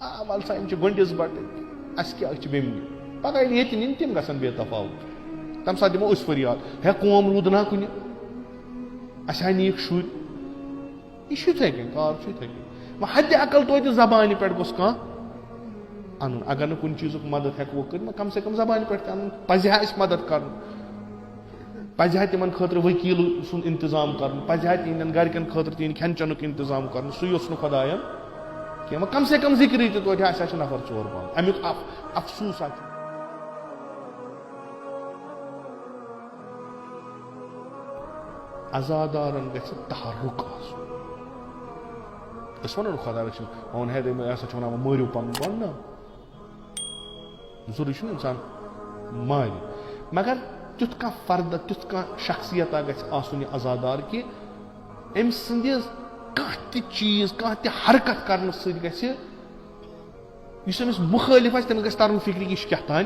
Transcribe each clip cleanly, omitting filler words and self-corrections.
वल सा गंडिस बट अस क्या बेमनि पगह ये नीन तम ग बे तफावत तम सात दिमो फरियाद है कौम रूद ना कुन अस नीक शुर यह कार हद अकल तो जबान पे गोस कह अन अगर न कुन चीज़ मदद हेको कर कम से कम जबान पे अन पजह मदद कर पजह तिमन खतर वकील सुन इंतजाम कर पजह तिहन गरकन खतर तिहन खेन चेन इंतजाम कर सु खुदायन कह कम से कम जिक्र तो नफर 4 बंद अमुक अफसूस अजादारन गछ तहरुक वन खुदा रचिन वन है वन मारियो पन पन ना जरूरी इंसान मार मगर तुथ कह फर्द तुथ कह शख्सियत गछ अजादार कि अम सदिस कह चीज कह हरकत करने समिस मुखालिफ तमिस गछ तरन फिक्र यह क्या तान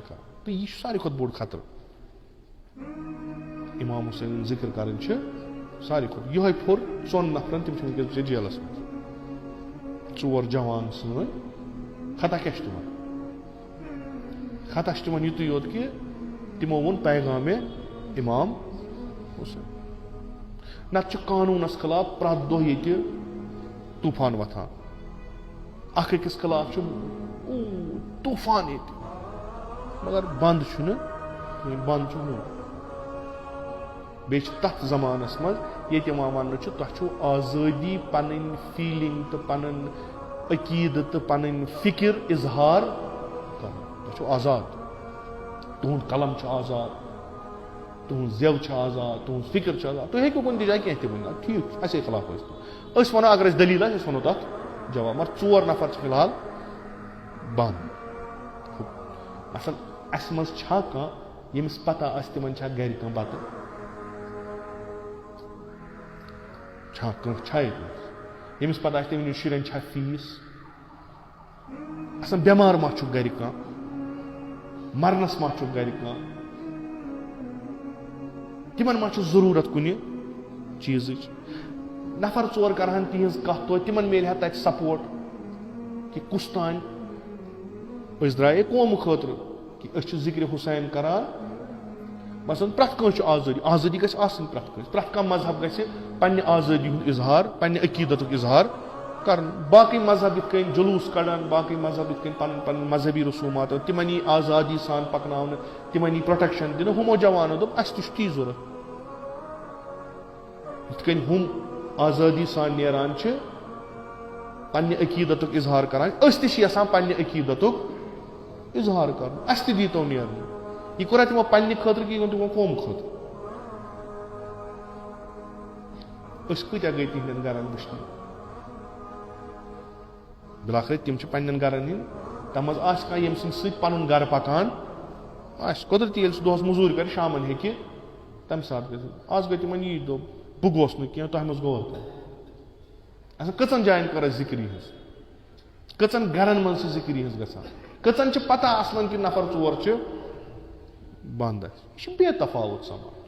कर तो यह सारे खुद बोड़ खतर इमाम हुसैन जिक्र कर सारे खुद यह फोर 4 नफरन तम जेलस मज 4 जवान सन खता क्या तम खता तम युत योत कि तमो वो पैगाम इमाम हुसैन नत कानूनस खिलाफ प्रत दह ये तूफान वथान अकिस खिलाफ तूफान ये मगर बंद बंद बे तथ जमानस मज ये वन तुह आज़ादी पन फीलिंग तो पन अकीद तो पन फिक्र इजहार कर तुह आज़ाद तुहद कलम आज़ाद तुहद जेव आज़ाद तुहद फिक्र आज़ाद तुम हेको कुछ जाए कह वन ठीक असे खिलाफ वो अगर दलील वो तथ जवाब मगर 4 नफर फिलहाल बंद असल अस मज यमिस पता तिमन गर कह बत यमिस पता तमिन शुरन फीस अस बेमार मा गर कह मरनस मा गर कह तिमन मा जरूरत कुन चीज नफर 4 करहन तिहज कह तो तिमन मिल तत सपोर्ट कि कुस तान द्राये कौम खतर कि जिक्र हुसैन करान मसलन प्रत आज़ादी आज़ादी गछ प्रत कह मजहब गछ पन्ने आज़ादी हुंद इजहार पन्ने अकीदत इजहार कर बाकी मजहब इत जुलूस कड़ान बाकी मजहब इत पन पन मजहबी रसूमात तिमन यी आज़ादी सान पकन तिमन यी प्रोटेक्शन दिन हमो जवानो दोप अस ती जरूरत इत हम आज़ादी सान नेरान पन्ने अकीदत इजहार करान अस यसान पन्ने अकीदत इजहार कर अस दीतो नेर यह कोरा तमो पन्ने खतर कि तमो कौम खतर कत्या गई तिहन गरन वुचन बिलाखिर तम पन्न गरन इन तम यम सन गर पकान कुदरती ये दोहस मजूर कर शामन हे तम सात आज गई तिमन यी दो बह गोस कह तह मज गो कचन जायन कर जिक्र कचन गरन मन जिक्र गसान कचन पता आसान कि नफर 4 बंद यह बेतफावत समाज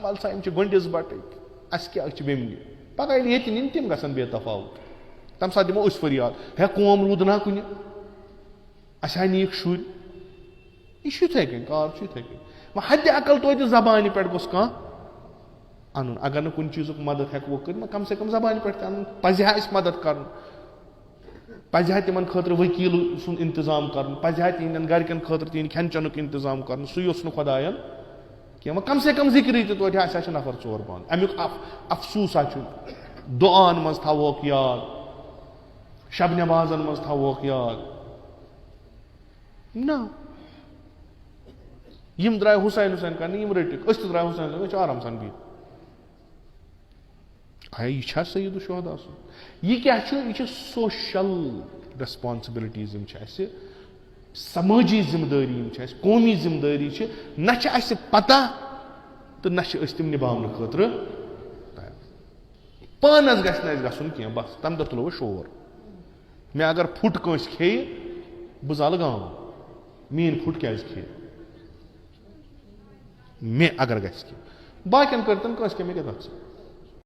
वल सा गंडिस बट अस क्या बेमनि पगह ये नीन तम ग बेतफावत तम सात दिमो फरियाद है कौम रूद ना कुन अस नीक शुर यह कार हद अकल तो जबान पे गोस कह अन अगर न कुन चीज़ मदद हेको कर कम से कम जबान पे अन पजह मदद कर पजह तिमन खतर वकील सुन इंतजाम कर पजह तिहन गरकन खतर तिहन खेन चेन इंतजाम कर सु खुदायन कह कम से कम जिक्र तो नफर 4 बंद अमुक अफसूस दुआन मज थवोक याद शब नमाजन मज थवोक याद ना यम द्राय हुसैन हुसैन कर रटिक द्राय हुसैन आराम सान बी यह सईद शुहदा यह क्या यह सोशल रेस्पॉन्सिबिलिटीज समाजी जिम्मेदारी कौमी जिम्मेदारी न पता तो न तम निभाने खतर पानस गसन कह बस तम दह तुलो शोर मे अगर फुट कंस खे बह जल गाँव मीन फुट क्या खे मे अगर ग बाकिन कर मे क्या